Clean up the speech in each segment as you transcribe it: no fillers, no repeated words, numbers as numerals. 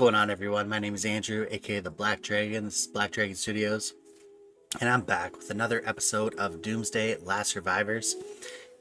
going on, everyone? My name is Andrew, aka the Black Dragon. This is Black Dragon Studios, and I'm back with another episode of Doomsday Last Survivors.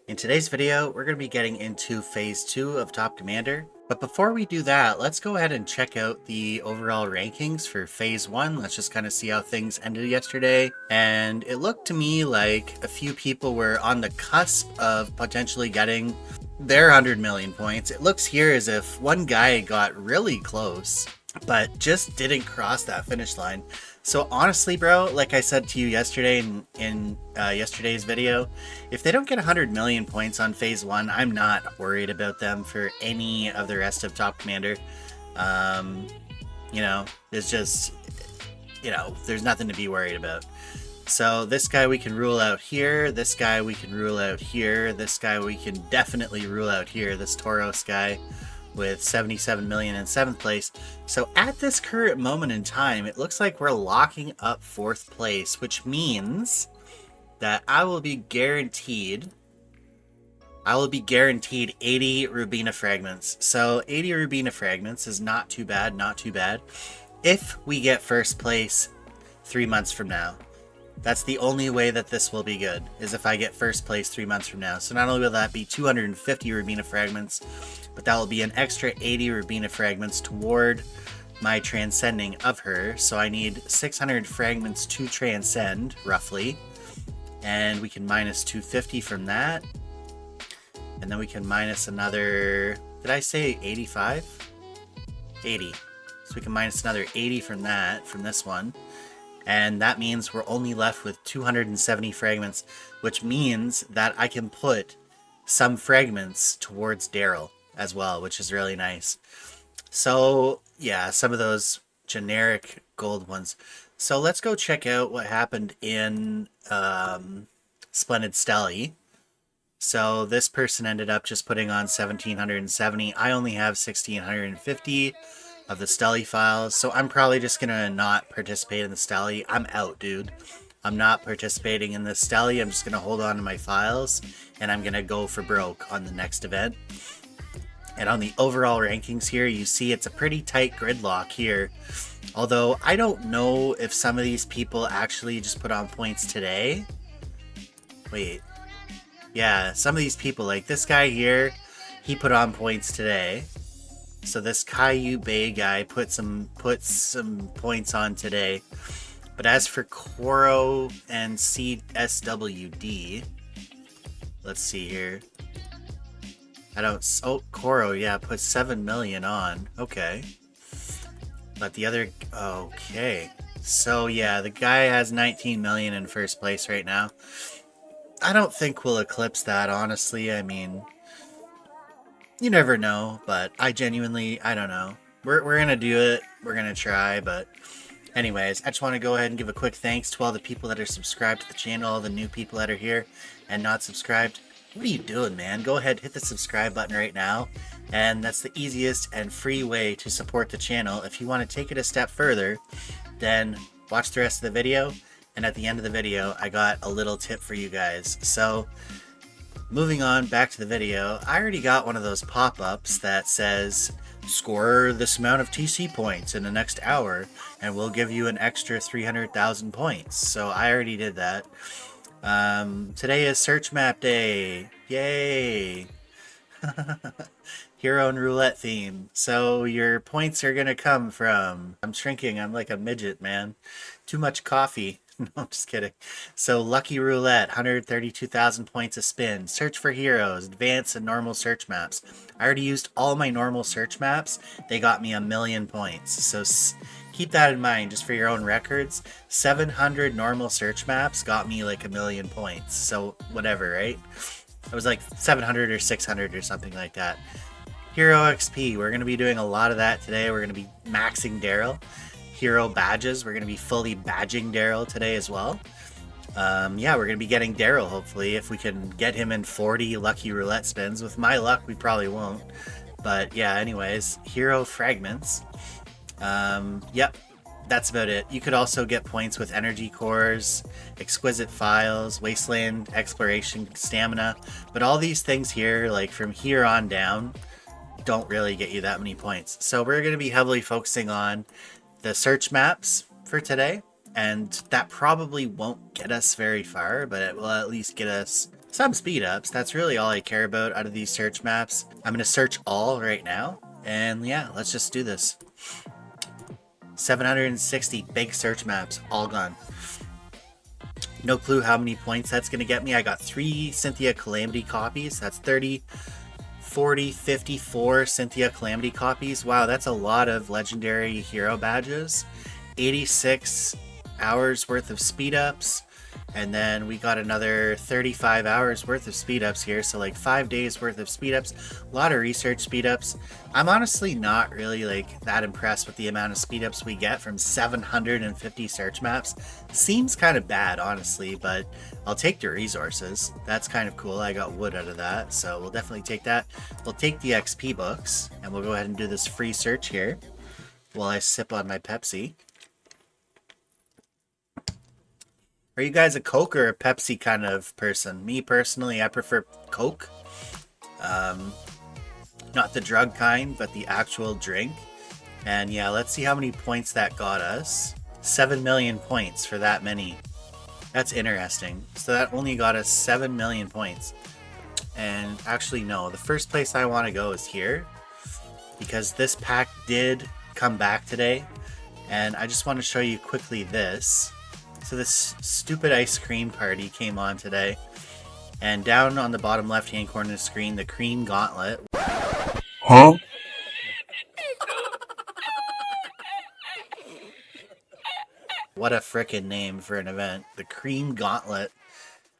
In today's video, we're going to be getting into Phase 2 of Top Commander. But before we do that, let's go ahead and check out the overall rankings for Phase 1. Let's just kind of see how things ended yesterday. And it looked to me like a few people were on the cusp of potentially getting their 100 million points. It looks here as if one guy got really close, but just didn't cross that finish line. So honestly, bro, like I said to you yesterday in yesterday's video, if they don't get 100 million points on Phase 1, I'm not worried about them for any of the rest of Top Commander. It's just, there's nothing to be worried about. So this guy we can rule out here, this guy we can rule out here, this guy we can definitely rule out here, this Tauros guy with 77 million in 7th place. So at this current moment in time, it looks like we're locking up 4th place, which means that I will be guaranteed 80 Rubina fragments. So 80 Rubina fragments is not too bad, if we get 1st place 3 months from now. That's the only way that this will be good, is if I get 1st place 3 months from now. So not only will that be 250 Rubina fragments, but that will be an extra 80 Rubina fragments toward my transcending of her. So I need 600 fragments to transcend, roughly. And we can minus 250 from that. And then we can minus another, did I say 85? 80. So we can minus another 80 from that, from this one. And that means we're only left with 270 fragments, which means that I can put some fragments towards Daryl as well, which is really nice. So yeah, some of those generic gold ones. So let's go check out what happened in Splendid Stelly. So this person ended up just putting on 1770. I only have 1650 of the Stelly files, so I'm probably just gonna not participate in the Stelly. I'm out, dude. I'm not participating in the Stelly. I'm just gonna hold on to my files, and I'm gonna go for broke on the next event. And on the overall rankings here, you see it's a pretty tight gridlock here. Although I don't know if some of these people actually just put on points today. Wait. Yeah, some of these people, like this guy here, he put on points today. So this Caillou Bay guy put some points on today. But as for Coro and CSWD, let's see here. Coro, yeah, put 7 million on. Okay. But the other, okay. So yeah, the guy has 19 million in 1st place right now. I don't think we'll eclipse that, honestly. I mean, you never know, but I don't know. We're gonna do it. We're gonna try, but anyways, I just want to go ahead and give a quick thanks to all the people that are subscribed to the channel, all the new people that are here and not subscribed. What are you doing, man? Go ahead, hit the subscribe button right now, and that's the easiest and free way to support the channel. If you want to take it a step further, then watch the rest of the video, and at the end of the video, I got a little tip for you guys. So moving on back to the video, I already got one of those pop-ups that says, score this amount of TC points in the next hour, and we'll give you an extra 300,000 points. So I already did that. Today is search map day. Yay! Hero and roulette theme. So your points are gonna come from... I'm shrinking, I'm like a midget, man. Too much coffee. No, I'm just kidding. So Lucky Roulette, 132,000 points a spin. Search for heroes, advanced and normal search maps. I already used all my normal search maps. They got me 1,000,000 points. So keep that in mind just for your own records. 700 normal search maps got me like 1,000,000 points. So whatever, right? It was like 700 or 600 or something like that. Hero XP, we're going to be doing a lot of that today. We're going to be maxing Daryl. Hero badges, we're going to be fully badging Daryl today as well. Yeah, we're going to be getting Daryl, hopefully, if we can get him in 40 lucky roulette spins. With my luck, we probably won't. But yeah, anyways, hero fragments. Yep, that's about it. You could also get points with energy cores, exquisite files, wasteland exploration, stamina. But all these things here, like from here on down, don't really get you that many points. So we're going to be heavily focusing on the search maps for today, and that probably won't get us very far, but it will at least get us some speed ups. That's really all I care about out of these search maps. I'm going to search all right now, and yeah, let's just do this. 760 big search maps, all gone. No clue how many points that's going to get me. I got 3 Cynthia Calamity copies. That's 30, 40, 54 Cynthia Calamity copies. Wow, that's a lot of legendary hero badges. 86 hours worth of speed ups. And then we got another 35 hours worth of speed ups here. So like 5 days worth of speed ups. A lot of research speed ups. I'm honestly not really like that impressed with the amount of speed ups we get from 750 search maps. Seems kind of bad, honestly, but I'll take the resources. That's kind of cool. I got wood out of that, so we'll definitely take that. We'll take the XP books, and we'll go ahead and do this free search here while I sip on my Pepsi. Are you guys a Coke or a Pepsi kind of person? Me personally, I prefer Coke. Not the drug kind, but the actual drink. And yeah, let's see how many points that got us. 7 million points for that many. That's interesting. So that only got us 7 million points. And actually, no, the first place I want to go is here, because this pack did come back today. And I just want to show you quickly this. So this stupid ice cream party came on today. And down on the bottom left-hand corner of the screen, the cream gauntlet. Huh? What a frickin' name for an event. The cream gauntlet.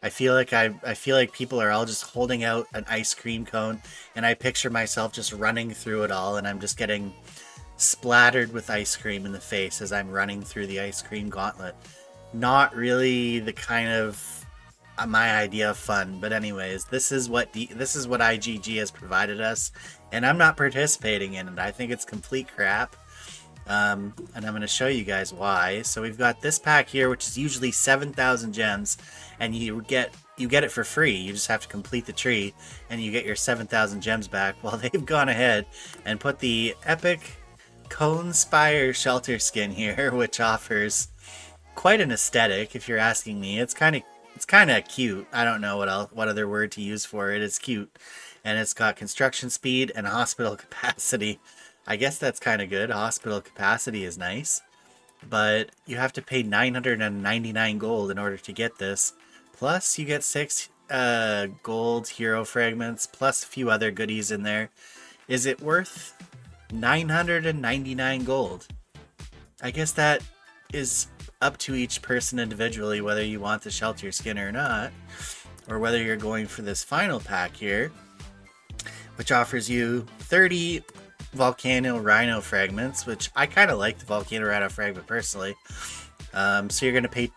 I feel like people are all just holding out an ice cream cone, and I picture myself just running through it all, and I'm just getting splattered with ice cream in the face as I'm running through the ice cream gauntlet. Not really the kind of my idea of fun, but anyways, this is what IGG has provided us, and I'm not participating in it. I think it's complete crap. And I'm going to show you guys why. So we've got this pack here, which is usually 7,000 gems, and you get it for free. You just have to complete the tree, and you get your 7,000 gems back. Well, they've gone ahead and put the epic Cone Spire Shelter skin here, which offers quite an aesthetic, if you're asking me. It's kind of cute. I don't know what other word to use for it. It's cute, and it's got construction speed and hospital capacity. I guess that's kind of good. Hospital capacity is nice, but you have to pay 999 gold in order to get this. Plus, you get 6 gold hero fragments, plus a few other goodies in there. Is it worth 999 gold? I guess that is up to each person individually, whether you want the shelter skin or not, or whether you're going for this final pack here, which offers you 30 Volcano Rhino fragments, which I kind of like the Volcano Rhino fragment personally. So you're going to pay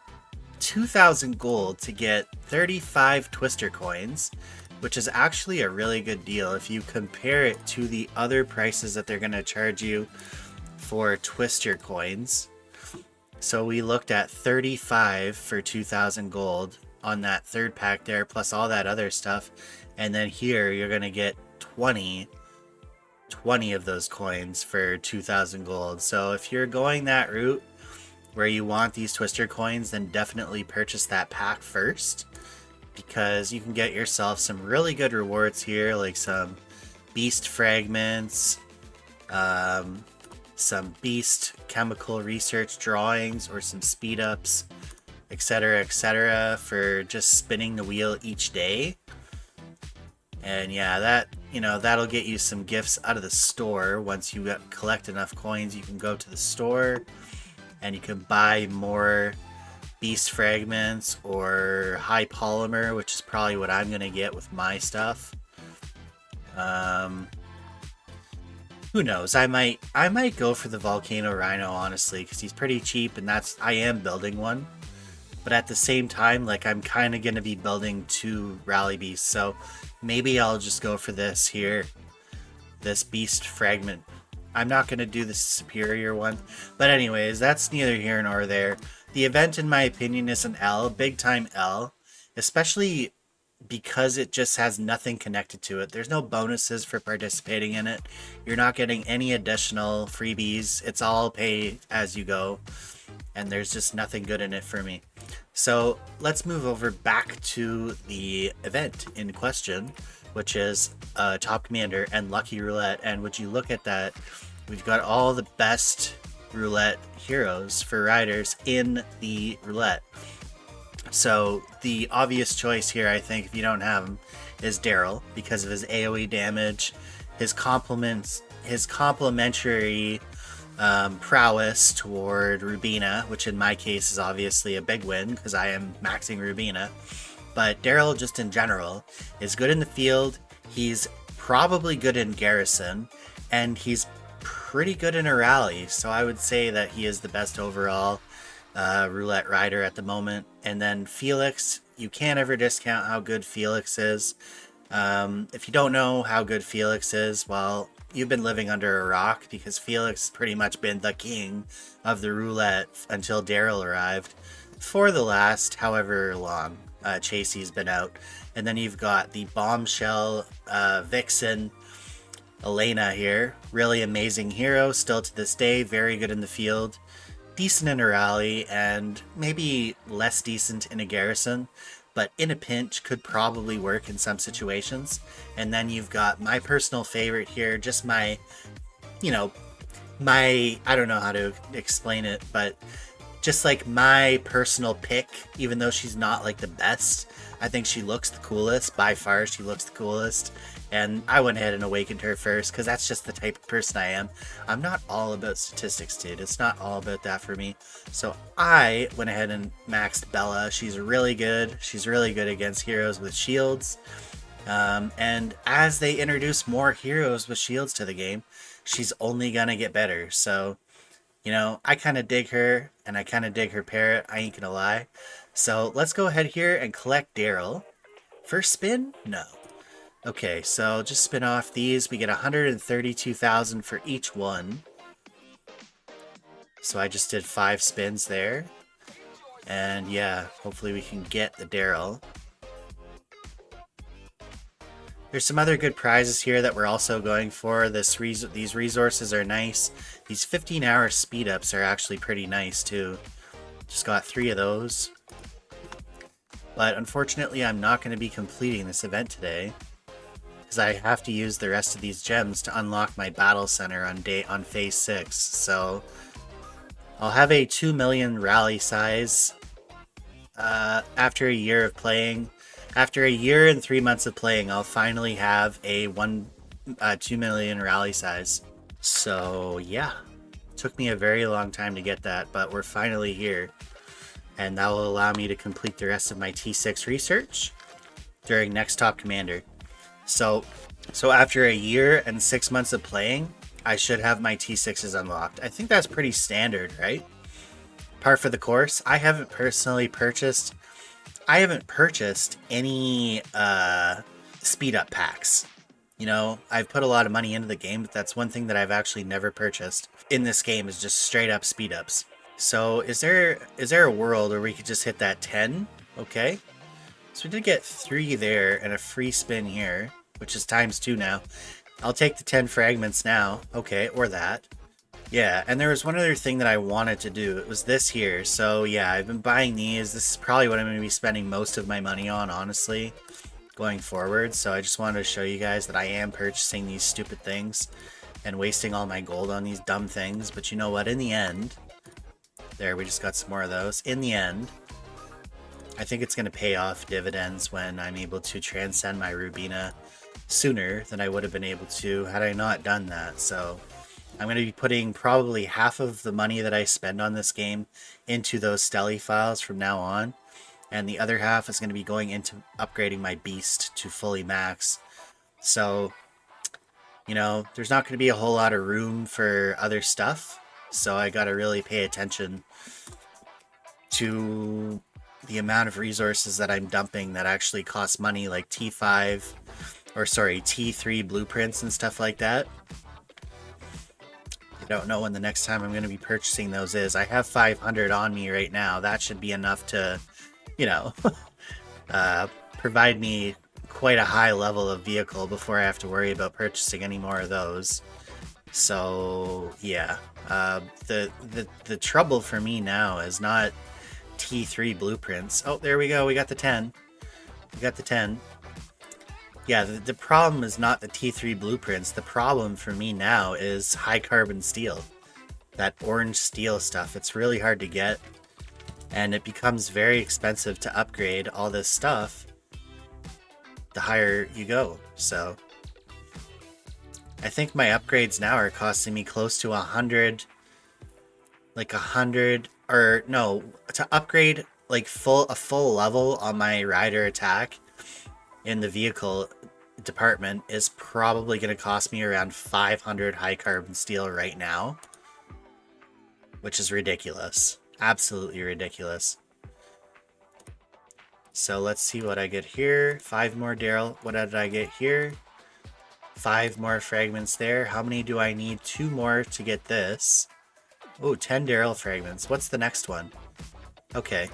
2,000 gold to get 35 Twister coins, which is actually a really good deal if you compare it to the other prices that they're going to charge you for Twister coins. So we looked at 35 for 2,000 gold on that third pack there, plus all that other stuff. And then here you're going to get 20 of those coins for 2,000 gold. So if you're going that route where you want these Twister coins, then definitely purchase that pack first, because you can get yourself some really good rewards here, like some beast fragments, some beast chemical research drawings, or some speed ups, etc., for just spinning the wheel each day. And yeah, that'll get you some gifts out of the store. Once you collect enough coins, you can go to the store and you can buy more beast fragments or high polymer, which is probably what I'm gonna get with my stuff. Who knows? I might go for the Volcano Rhino, honestly, because he's pretty cheap, and I am building one. But at the same time, like, I'm kind of going to be building 2 Rally Beasts, so maybe I'll just go for this here. This Beast Fragment. I'm not going to do the Superior one. But anyways, that's neither here nor there. The event, in my opinion, is an L. Big time L. Especially because it just has nothing connected to it. There's no bonuses for participating in it. You're not getting any additional freebies. It's all pay as you go, and there's just nothing good in it for me. So let's move over back to the event in question, which is Top Commander and Lucky Roulette. And would you look at that, we've got all the best roulette heroes for riders in the roulette. So the obvious choice here, I think, if you don't have him, is Daryl, because of his AoE damage, his complementary prowess toward Rubina, which in my case is obviously a big win because I am maxing Rubina. But Daryl, just in general, is good in the field. He's probably good in Garrison, and he's pretty good in a rally. So I would say that he is the best overall roulette rider at the moment. And then Felix, you can't ever discount how good Felix is. If you don't know how good Felix is, well, you've been living under a rock, because Felix has pretty much been the king of the roulette until Daryl arrived for the last however long Chasey's been out. And then you've got the bombshell Vixen Elena here, really amazing hero still to this day, very good in the field, decent in a rally, and maybe less decent in a garrison, but in a pinch could probably work in some situations. And then you've got my personal favorite here, just my, I don't know how to explain it, but just like my personal pick, even though she's not like the best, I think she looks the coolest. By far, she looks the coolest. And I went ahead and awakened her first because that's just the type of person I am. I'm not all about statistics, dude. It's not all about that for me. So I went ahead and maxed Bella. She's really good. She's really good against heroes with shields. And as they introduce more heroes with shields to the game, she's only going to get better. So, I kind of dig her, and I kind of dig her parrot. I ain't going to lie. So let's go ahead here and collect Daryl. First spin? No. Okay, so just spin off these. We get 132,000 for each one. So I just did 5 spins there. And yeah, hopefully we can get the Daryl. There's some other good prizes here that we're also going for. These resources are nice. These 15-hour speed ups are actually pretty nice too. Just got 3 of those. But unfortunately, I'm not going to be completing this event today, because I have to use the rest of these gems to unlock my battle center on phase 6. So I'll have a 2 million rally size after a year of playing. After a year and 3 months of playing, I'll finally have a 2 million rally size. So yeah, it took me a very long time to get that, but we're finally here. And that will allow me to complete the rest of my T6 research during next Top Commander. So after a year and 6 months of playing, I should have my T6s unlocked. I think that's pretty standard, right? Par for the course. I haven't purchased any speed up packs. I've put a lot of money into the game, but that's one thing that I've actually never purchased in this game, is just straight up speed ups. So is there a world where we could just hit that 10? Okay. So we did get 3 there and a free spin here, which is ×2 now. I'll take the 10 fragments now. Okay, or that. Yeah, and there was one other thing that I wanted to do. It was this here. So yeah, I've been buying these. This is probably what I'm going to be spending most of my money on, honestly, going forward. So I just wanted to show you guys that I am purchasing these stupid things and wasting all my gold on these dumb things. But you know what? In the end, there, we just got some more of those. In the end, I think it's going to pay off dividends when I'm able to transcend my Rubina sooner than I would have been able to had I not done that. So I'm going to be putting probably half of the money that I spend on this game into those Stelly files from now on. And the other half is going to be going into upgrading my beast to fully max. So, there's not going to be a whole lot of room for other stuff. So I got to really pay attention to the amount of resources that I'm dumping that actually cost money, like T3 blueprints and stuff like that. I don't know when the next time I'm going to be purchasing those is. I have 500 on me right now. That should be enough to, provide me quite a high level of vehicle before I have to worry about purchasing any more of those. So yeah, the trouble for me now is not T3 blueprints. Oh, there we go. We got the 10. We got the 10. Yeah, the problem is not the T3 blueprints. The problem for me now is high carbon steel. That orange steel stuff. It's really hard to get. And it becomes very expensive to upgrade all this stuff the higher you go. So I think my upgrades now are costing me close to 100. Like 100, or no, to upgrade like a full level on my rider attack in the vehicle department is probably going to cost me around 500 high carbon steel right now, which is ridiculous. Absolutely ridiculous. So let's see what I get here. 5 more Daryl. What did I get here? 5 more fragments there. How many do I need? 2 more to get this. Oh, 10 Daryl fragments. What's the next one? Okay.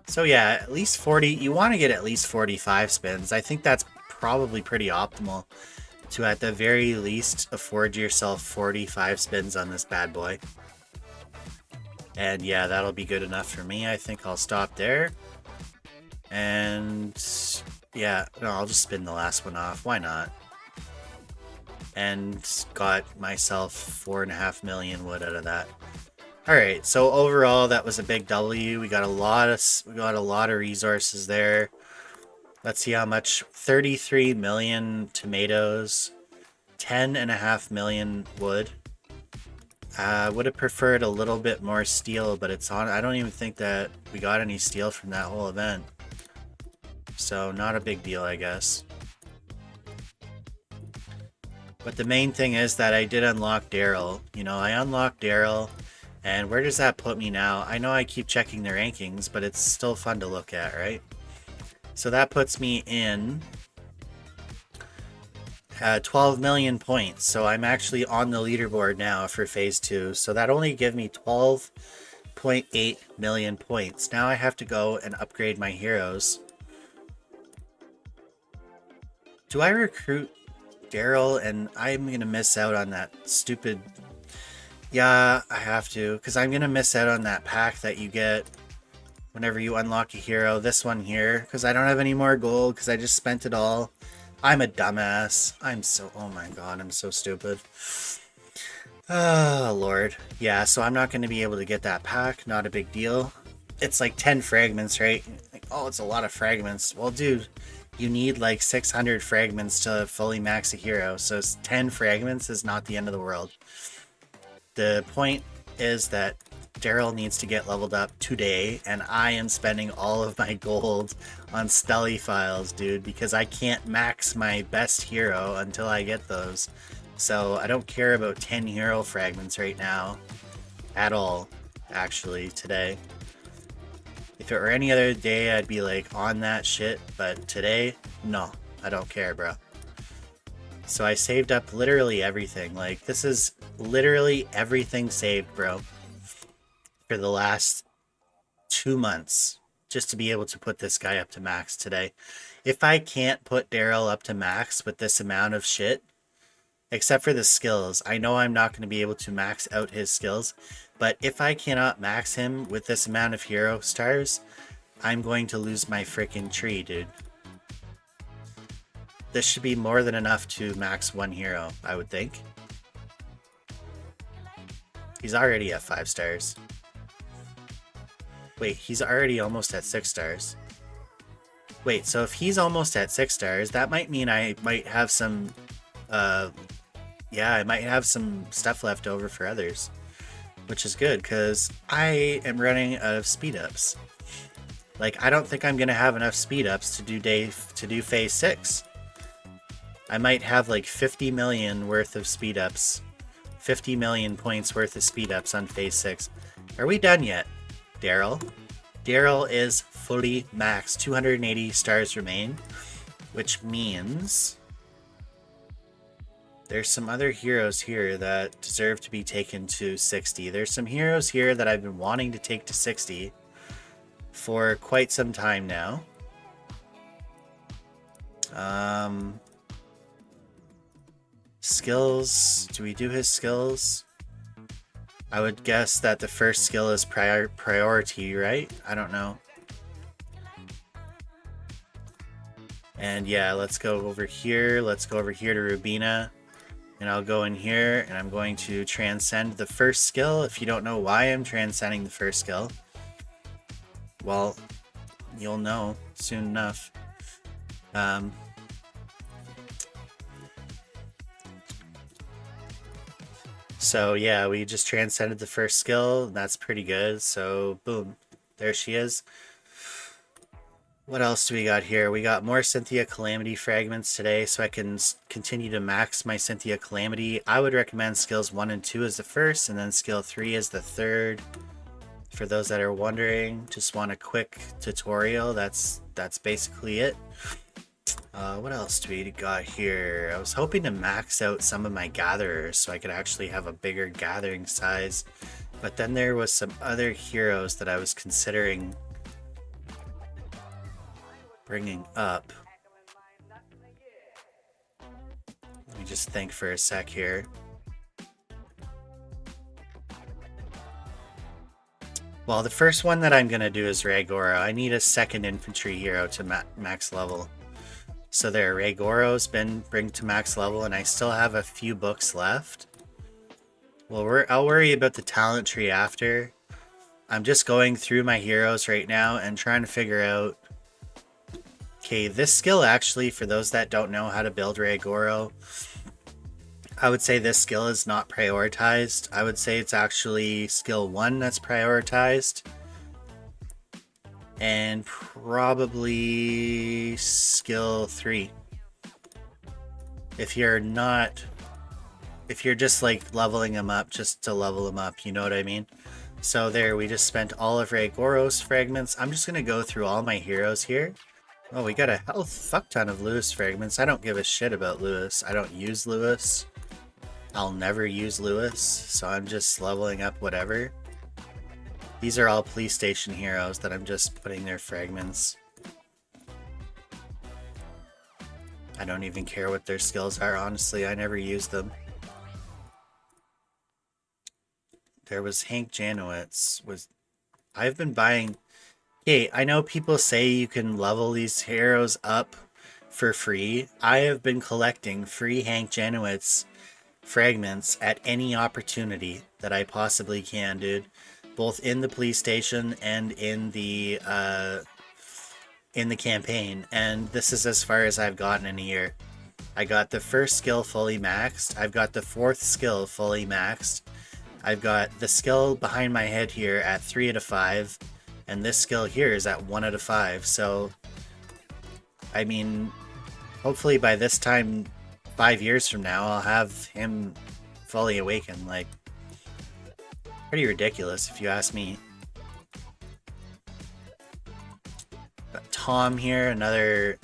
So yeah, at least 40. You want to get at least 45 spins. I think that's probably pretty optimal to at the very least afford yourself 45 spins on this bad boy. And yeah, that'll be good enough for me. I think I'll stop there. And yeah, no, I'll just spin the last one off. Why not? And got myself 4.5 million wood out of that. All right, so overall that was a big W. We got a lot of resources there. Let's see how much. 33 million tomatoes, 10.5 million wood. Would have preferred a little bit more steel, but it's on. I don't even think that we got any steel from that whole event. So not a big deal, I guess. But the main thing is that I did unlock Daryl. You know, I unlocked Daryl, and where does that put me now? I know I keep checking the rankings, but it's still fun to look at, right? So that puts me in 12 million points. So I'm actually on the leaderboard now for phase 2. So that only gave me 12.8 million points. Now I have to go and upgrade my heroes. Do I recruit Daryl? And I'm going to miss out on that stupid... Yeah, I have to, because I'm going to miss out on that pack that you get whenever you unlock a hero. This one here, because I don't have any more gold, because I just spent it all. I'm a dumbass. Oh my god, I'm so stupid. Oh, Lord. Yeah, so I'm not going to be able to get that pack. Not a big deal. It's like 10 fragments, right? Like, oh, it's a lot of fragments. Well, dude, you need like 600 fragments to fully max a hero, so 10 fragments is not the end of the world. The point is that Daryl needs to get leveled up today, and I am spending all of my gold on Stelly files, dude, because I can't max my best hero until I get those. So I don't care about 10 hero fragments right now at all, actually, today. If it were any other day, I'd be like on that shit, but today, no, I don't care, bro. So I saved up literally everything. Like, this is literally everything saved, bro, for the last 2 months, just to be able to put this guy up to max today. If I can't put Daryl up to max with this amount of shit, except for the skills, I know I'm not going to be able to max out his skills, but if I cannot max him with this amount of hero stars, I'm going to lose my freaking tree, dude. This should be more than enough to max one hero, I would think. He's already at 5 stars. Wait, he's already almost at 6 stars. Wait, so if he's almost at 6 stars, that might mean I might have some... yeah, I might have some stuff left over for others. Which is good, because I am running out of speed-ups. Like, I don't think I'm going to have enough speed-ups to do phase 6. I might have like 50 million worth of speed-ups. 50 million points worth of speed-ups on phase 6. Are we done yet, Daryl? Daryl is fully maxed. 280 stars remain, which means there's some other heroes here that deserve to be taken to 60. There's some heroes here that I've been wanting to take to 60 for quite some time now. Skills. Do we do his skills? I would guess that the first skill is priority, right? I don't know. And yeah, let's go over here. Let's go over here to Rubina. And I'll go in here and I'm going to transcend the first skill. If you don't know why I'm transcending the first skill, well, you'll know soon enough. So yeah, we just transcended the first skill. And that's pretty good. So boom, there she is. What else do we got here? We got more Cynthia Calamity fragments today, so I can continue to max my Cynthia Calamity. I would recommend skills 1 and 2 as the first, and then skill 3 as the third. For those that are wondering, just want a quick tutorial. That's basically it. What else do we got here? I was hoping to max out some of my gatherers so I could actually have a bigger gathering size, but then there was some other heroes that I was considering bringing up. Let me just think for a sec here. Well, the first one that I'm going to do is Raygoro. I need a second infantry hero to max level. So there, Raygoro's been bring to max level, and I still have a few books left. Well, I'll worry about the talent tree after. I'm just going through my heroes right now and trying to figure out. Okay, this skill actually, for those that don't know how to build Raygoro, I would say this skill is not prioritized. I would say it's actually skill 1 that's prioritized. And probably skill 3. If you're just like leveling them up just to level them up, you know what I mean? So there, we just spent all of Raygoro's fragments. I'm just going to go through all my heroes here. Oh, we got a fuck ton of Lewis fragments. I don't give a shit about Lewis. I don't use Lewis. I'll never use Lewis, so I'm just leveling up whatever. These are all police station heroes that I'm just putting their fragments. I don't even care what their skills are, honestly. I never use them. There was Hank Janowitz. I've been buying... Hey, I know people say you can level these heroes up for free. I have been collecting free Hank Janowitz fragments at any opportunity that I possibly can, dude. Both in the police station and in the campaign. And this is as far as I've gotten in a year. I got the first skill fully maxed. I've got the 4th skill fully maxed. I've got the skill behind my head here at 3 out of 5. And this skill here is at 1 out of 5. So, I mean, hopefully by this time, 5 years from now, I'll have him fully awakened. Like, pretty ridiculous if you ask me. Got Tom here, another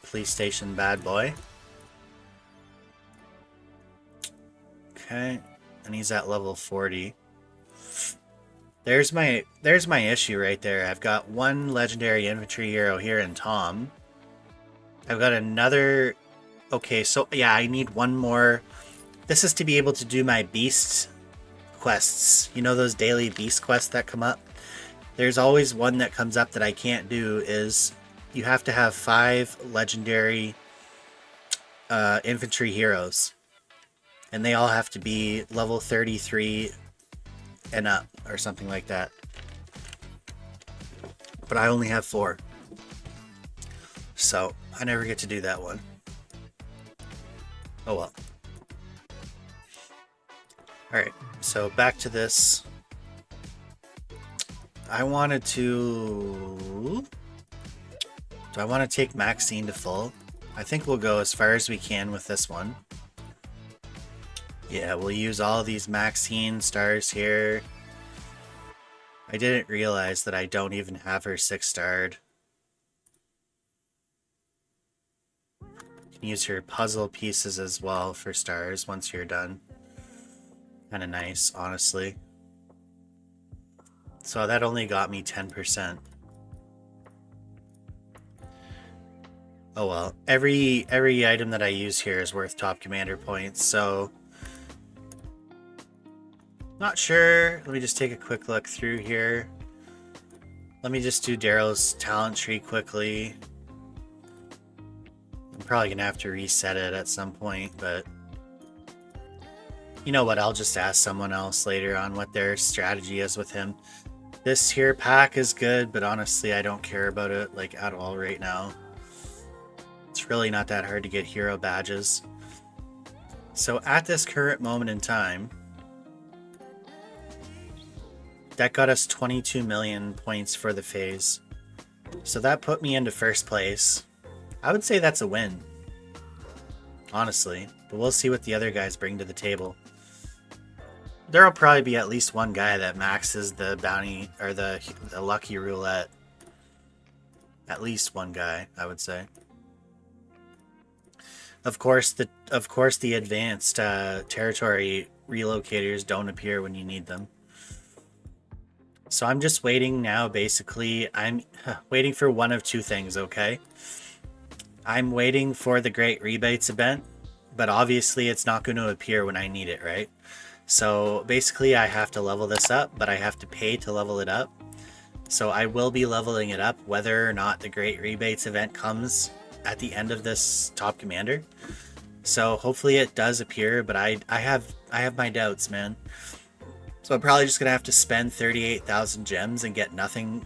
police station bad boy. Okay, and he's at level 40. There's my issue right there. I've got one legendary infantry hero here in Tom. I've got another... Okay, so yeah, I need one more. This is to be able to do my beast quests. You know those daily beast quests that come up? There's always one that comes up that I can't do, is you have to have 5 legendary infantry heroes. And they all have to be level 33 and up, or something like that. But I only have 4. So, I never get to do that one. Oh well. Alright, so back to this. I wanted to... Do I want to take Maxine to full? I think we'll go as far as we can with this one. Yeah, we'll use all these Maxine stars here. I didn't realize that I don't even have her 6-starred. You can use her puzzle pieces as well for stars once you're done. Kinda nice, honestly. So that only got me 10%. Oh well. Every item that I use here is worth top commander points, so not sure. Let me just take a quick look through here. Let me just do Daryl's talent tree quickly. I'm probably gonna have to reset it at some point, but you know what? I'll just ask someone else later on what their strategy is with him. This here pack is good, but honestly, I don't care about it like at all right now. It's really not that hard to get hero badges. So at this current moment in time, that got us 22 million points for the phase. So that put me into first place. I would say that's a win, honestly, but we'll see what the other guys bring to the table. There'll probably be at least one guy that maxes the bounty or the lucky roulette. At least one guy, I would say. Of course, the advanced territory relocators don't appear when you need them. So I'm just waiting now, basically. I'm waiting for one of two things, okay? I'm waiting for the Great Rebates event, but obviously it's not going to appear when I need it, right? So basically I have to level this up, but I have to pay to level it up. So I will be leveling it up whether or not the Great Rebates event comes at the end of this top commander. So hopefully it does appear, but I have my doubts, man. So I'm probably just gonna have to spend 38,000 gems and get nothing,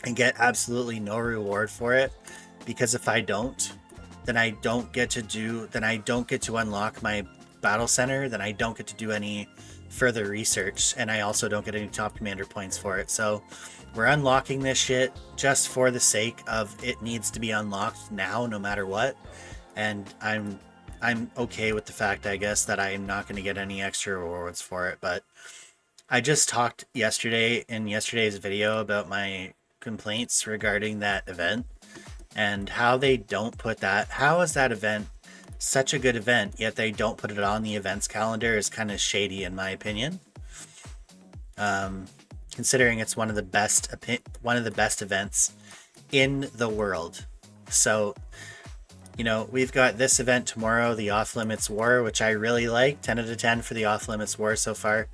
and get absolutely no reward for it, because if I don't, then I don't get to unlock my battle center, then I don't get to do any further research, and I also don't get any top commander points for it. So we're unlocking this shit just for the sake of it needs to be unlocked now, no matter what. And I'm okay with the fact, I guess, that I'm not going to get any extra rewards for it. But I just talked yesterday in yesterday's video about my complaints regarding that event and how they don't put that. How is that event such a good event, yet they don't put it on the events calendar? Is kind of shady in my opinion. Considering it's one of the best events in the world. So, you know, we've got this event tomorrow, the Off Limits War, which I really like. 10 out of 10 for the Off Limits War so far.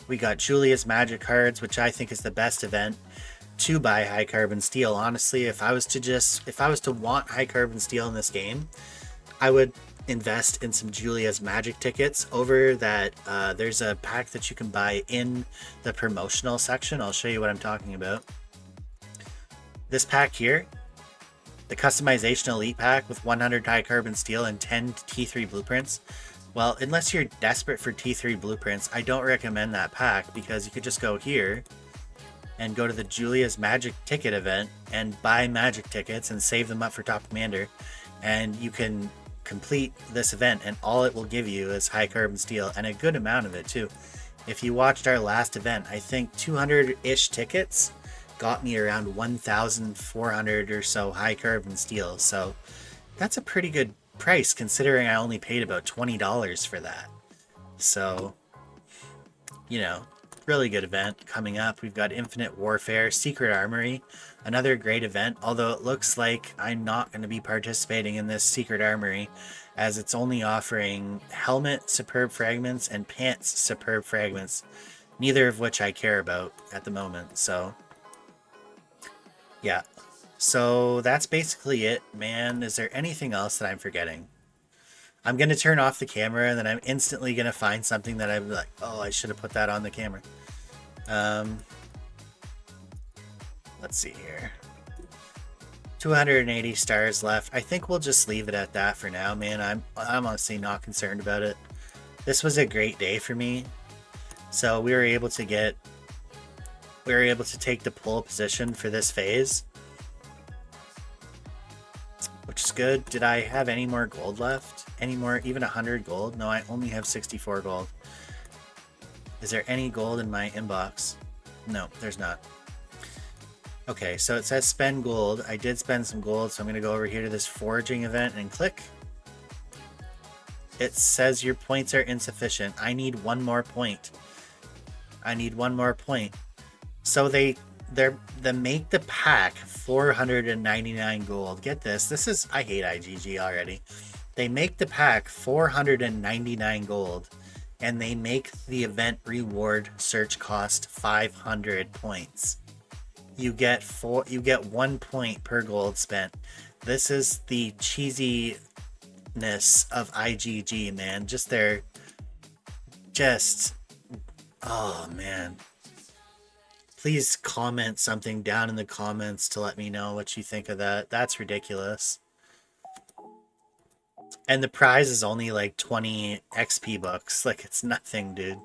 We got Julia's Magic Cards, which I think is the best event to buy high carbon steel. Honestly, if I was to want high carbon steel in this game, I would invest in some Julia's Magic tickets over that. There's a pack that you can buy in the promotional section. I'll show you what I'm talking about. This pack here, the customization elite pack with 100 high carbon steel and 10 T3 blueprints. Well, unless you're desperate for T3 blueprints, I don't recommend that pack, because you could just go here and go to the Julia's Magic ticket event and buy magic tickets and save them up for top commander, and you can complete this event, and all it will give you is high carbon steel, and a good amount of it too. If you watched our last event, I think 200-ish tickets got me around 1,400 or so high carbon steel, so that's a pretty good price considering I only paid about $20 for that. So, you know, really good event coming up. We've got Infinite Warfare, Secret Armory, another great event, although it looks like I'm not going to be participating in this Secret Armory, as it's only offering helmet superb fragments and pants superb fragments, neither of which I care about at the moment. So yeah, so that's basically it, man. Is there anything else that I'm forgetting? I'm going to turn off the camera, and then I'm instantly going to find something that I'm like, oh, I should have put that on the camera. Let's see here. 280 stars left. I think we'll just leave it at that for now, man. I'm honestly not concerned about it. This was a great day for me. So we were able to take the pole position for this phase, which is good. Did I have any more gold left? Any more, even 100 gold? No, I only have 64 gold. Is there any gold in my inbox? No, there's not. Okay, so it says spend gold. I did spend some gold, so I'm going to go over here to this foraging event and click. It says your points are insufficient. I need one more point. I need one more point. So they the make the pack 499 gold. Get this. This is, I hate IGG already. They make the pack 499 gold, and they make the event reward search cost 500 points. You get 1 point per gold spent. This is the cheesiness of IGG, man. Oh man. Please comment something down in the comments to let me know what you think of that. That's ridiculous. And the prize is only like 20 XP bucks. Like, it's nothing, dude.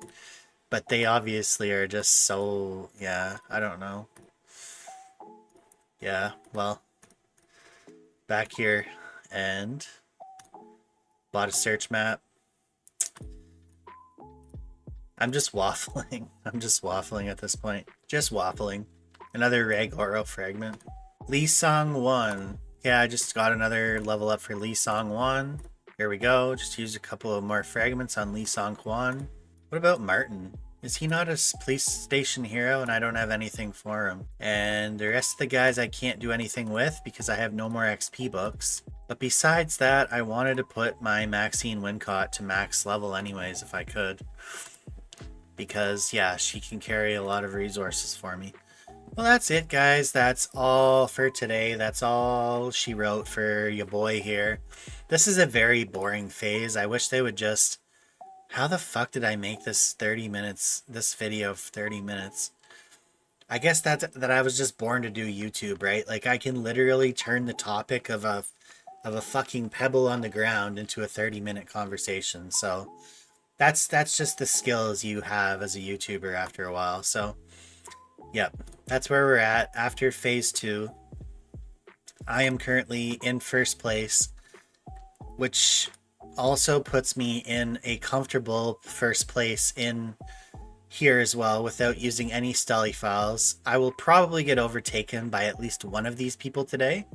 But they obviously are just so, yeah, I don't know. Yeah, well, back here, and bought a search map. I'm just waffling. I'm just waffling at this point. Just waffling. Another Reg Oro fragment. Lee Song 1. Yeah, I just got another level up for Lee Song 1. Here we go. Just used a couple of more fragments on Lee Song Kwan. What about Martin? Is he not a police station hero and I don't have anything for him? And the rest of the guys I can't do anything with because I have no more XP books. But besides that, I wanted to put my Maxine Wincott to max level anyways if I could. Because, yeah, she can carry a lot of resources for me. Well, that's it, guys. That's all for today. That's all she wrote for your boy here. This is a very boring phase. I wish they would just... How the fuck did I make this 30 minutes, this video of 30 minutes? I guess that I was just born to do YouTube, right? Like, I can literally turn the topic of a fucking pebble on the ground into a 30-minute conversation. So that's just the skills you have as a YouTuber after a while. So, yep, that's where we're at after phase 2. I am currently in first place, which also puts me in a comfortable first place in here as well without using any stally files. I will probably get overtaken by at least one of these people today,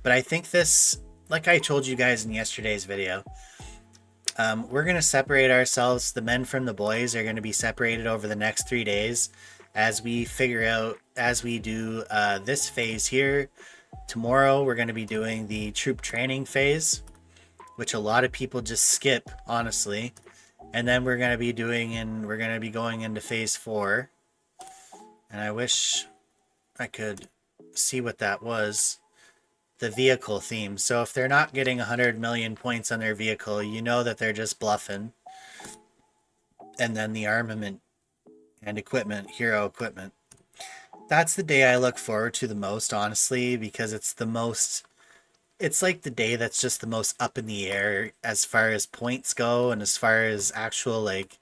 but I think this, like I told you guys in yesterday's video, we're going to separate ourselves. The men from the boys are going to be separated over the next 3 days as we figure out, as we do this phase here. Tomorrow we're going to be doing the troop training phase, which a lot of people just skip, honestly. And then we're going to be going into phase 4. And I wish I could see what that was. The vehicle theme. So if they're not getting 100 million points on their vehicle, you know that they're just bluffing. And then the armament and equipment, hero equipment. That's the day I look forward to the most, honestly, because it's the most... It's like the day that's just the most up in the air as far as points go and as far as actual, like,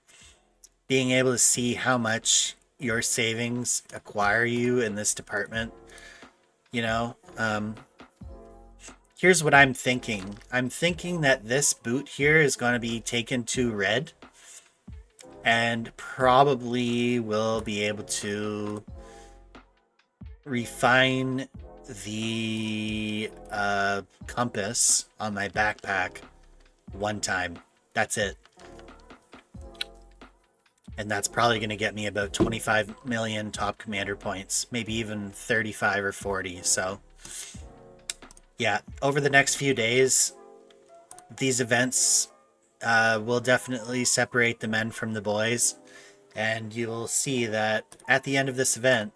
being able to see how much your savings acquire you in this department. You know, here's what I'm thinking. I'm thinking that this boot here is going to be taken to red and probably will be able to refine the compass on my backpack one time. That's it. And that's probably going to get me about 25 million top commander points, maybe even 35 or 40. So yeah, over the next few days, these events will definitely separate the men from the boys, and you'll see that at the end of this event,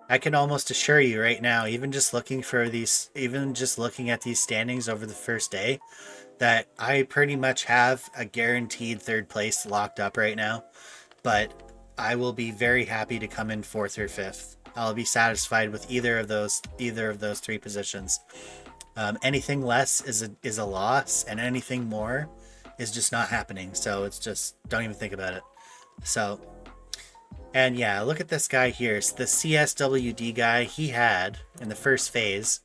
I can almost assure you right now, even just looking at these standings over the first day, that I pretty much have a guaranteed third place locked up right now. But I will be very happy to come in 4th or 5th. I'll be satisfied with either of those 3 positions. Anything less is a loss, and anything more is just not happening. So it's just, don't even think about it. So... And yeah, look at this guy here. It's the CSWD guy. He had, in the first phase,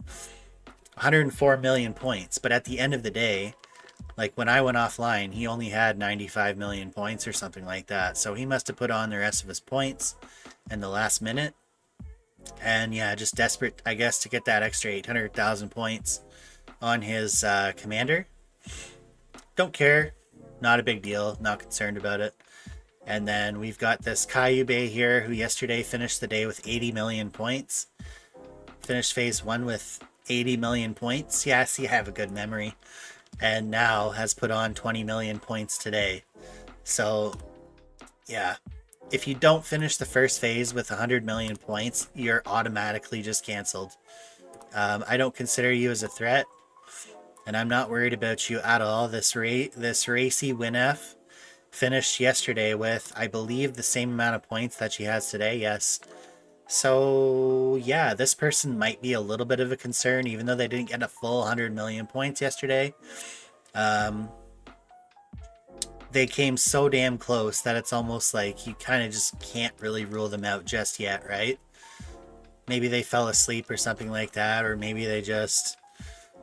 104 million points. But at the end of the day, like when I went offline, he only had 95 million points or something like that. So he must have put on the rest of his points in the last minute. And yeah, just desperate, I guess, to get that extra 800,000 points on his commander. Don't care. Not a big deal. Not concerned about it. And then we've got this Cayube here, who yesterday finished the day with 80 million points. Finished phase 1 with 80 million points. Yeah, see, I have a good memory. And now has put on 20 million points today. So, yeah. If you don't finish the first phase with 100 million points, you're automatically just canceled. I don't consider you as a threat, and I'm not worried about you at all. This racy WinF finished yesterday with, I believe, the same amount of points that she has today. Yes. So yeah, this person might be a little bit of a concern, even though they didn't get a full 100 million points yesterday. They came so damn close that it's almost like you kind of just can't really rule them out just yet, right? Maybe they fell asleep or something like that, or maybe they just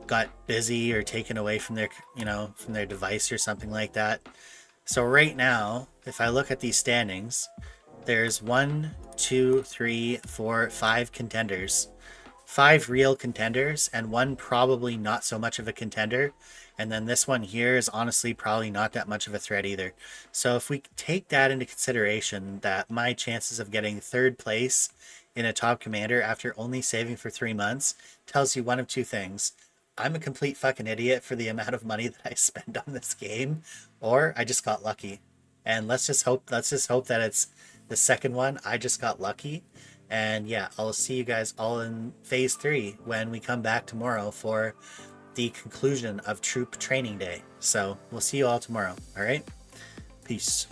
got busy or taken away from their, from their device or something like that. So right now, if I look at these standings, there's 1, 2, 3, 4, 5 contenders. 5 real contenders and 1 probably not so much of a contender. And then this one here is honestly probably not that much of a threat either. So if we take that into consideration, that my chances of getting 3rd place in a top commander after only saving for 3 months tells you one of 2 things. I'm a complete fucking idiot for the amount of money that I spend on this game, or I just got lucky. And let's just hope that it's the second one. I just got lucky. And yeah, I'll see you guys all in phase 3 when we come back tomorrow for the conclusion of Troop Training Day. So we'll see you all tomorrow. All right? Peace.